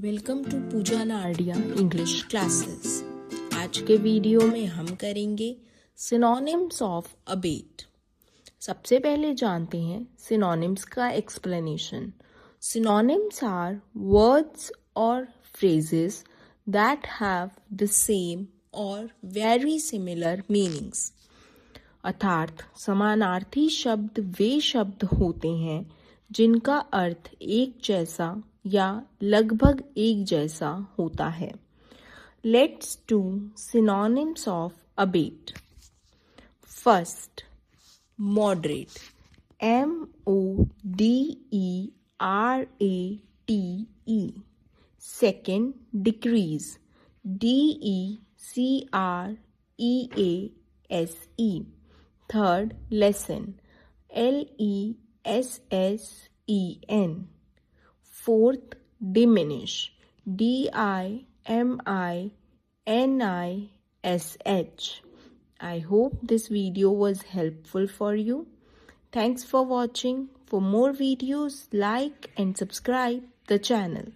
Welcome to Pooja Nardia English classes. आज के video में हम करेंगे सिनोनिम्स ऑफ अबेट। सबसे पहले जानते हैं सिनोनिम्स का एक्सप्लेनेशन। सिनोनिम्स आर वर्ड्स और phrases that have the same or very similar meanings। अर्थात समानार्थी शब्द वे शब्द होते हैं जिनका अर्थ एक जैसा या लगभग एक जैसा होता है। Let's do synonyms of abate. First, moderate, MODERATE। Second, decrease, DECREASE। Third, lesson, LESSEN। Fourth, diminish, DIMINISH। I hope this video was helpful for you. Thanks for watching. For more videos, like and subscribe the channel.